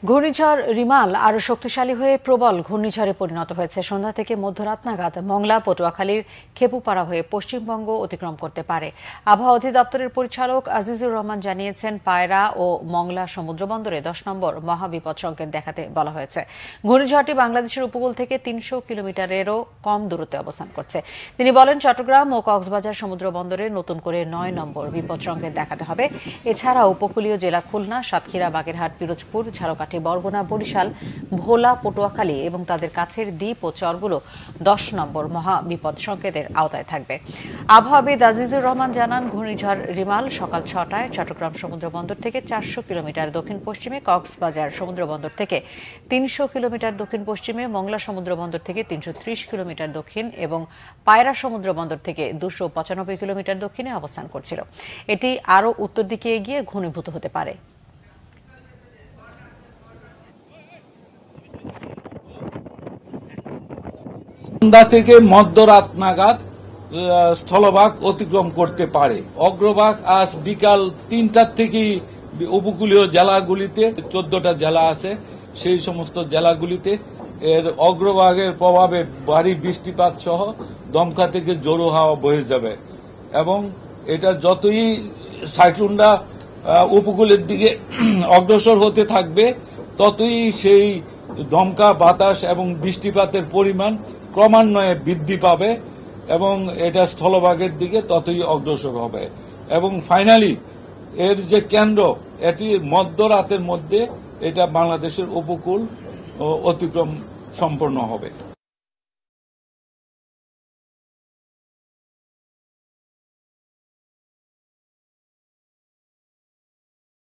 ঘূর্ণিঝড় রিমাল আরো শক্তিশালী হয়ে প্রবল ঘূর্ণিঝড়ে পরিণত হয়েছে। সন্ধ্যা থেকে মধ্যরাত নাগাদ মংলা পটুয়াখালীর খেপুপাড়া হয়ে পশ্চিমবঙ্গ অতিক্রম করতে পারে। আবহাওয়া অধিদপ্তরের পরিচালক আজিজুর রহমান জানিয়েছেন, পায়রা ও মংলা সমুদ্রবন্দরে 10 নম্বর মহাবিপদ সংকেত দেখাতে বলা হয়েছে। ঘূর্ণিঝড়টি বাংলাদেশের উপকূল থেকে 300 কিলোমিটারেরও কম দূরত্বে অবস্থান করছে। তিনি বলেন, চট্টগ্রাম ও কক্সবাজার সমুদ্রবন্দরে নতুন করে 9 নম্বর বিপদ সংকেত দেখাতে হবে। এছাড়া উপকূলীয় জেলা খুলনা, সাতক্ষীরা, বাগেরহাট, পিরোজপুর, ঝালকাঠি, বরগুনা, বরিশাল, ভোলা, পটুয়াখালী এবং তাদের কাছের দ্বীপ ও চরগুলো 10 নম্বর মহা বিপদ সংকেতের আওতায় থাকবে। আবহাওয়াবিদ আজিজুর রহমান জানান, ঘূর্ণিঝড় রিমাল সকাল 6টায় চট্টগ্রাম সমুদ্রবন্দর থেকে 400 কিলোমিটার দক্ষিণ পশ্চিমে, কক্সবাজার সমুদ্রবন্দর থেকে 300 কিলোমিটার দক্ষিণ পশ্চিমে, মংলা সমুদ্রবন্দর থেকে 330 কিলোমিটার দক্ষিণ এবং পায়রা সমুদ্রবন্দর থেকে 295 কিলোমিটার দক্ষিণে অবস্থান করছিল। এটি আরও উত্তর দিকে এগিয়ে ঘনীভূত হতে পারে। সন্ধ্যা থেকে মধ্যরাত নাগাদ স্থলভাগ অতিক্রম করতে পারে। অগ্রভাগ আজ বিকাল 3টার থেকেই উপকূলীয় জেলাগুলিতে, 14টা জেলা আছে, সেই সমস্ত জেলাগুলিতে এর অগ্রভাগের প্রভাবে ভারী বৃষ্টিপাত সহ দমকা থেকে জোরো হাওয়া বয়ে যাবে এবং এটা যতই সাইক্লোনটা উপকূলের দিকে অগ্রসর হতে থাকবে, ততই সেই দমকা বাতাস এবং বৃষ্টিপাতের পরিমাণ ক্রমান্বয়ে বৃদ্ধি পাবে এবং এটা স্থলভাগের দিকে ততই অগ্রসর হবে এবং ফাইনালি এর যে কেন্দ্র, এটি মধ্যরাতের মধ্যে এটা বাংলাদেশের উপকূল অতিক্রম সম্পন্ন হবে।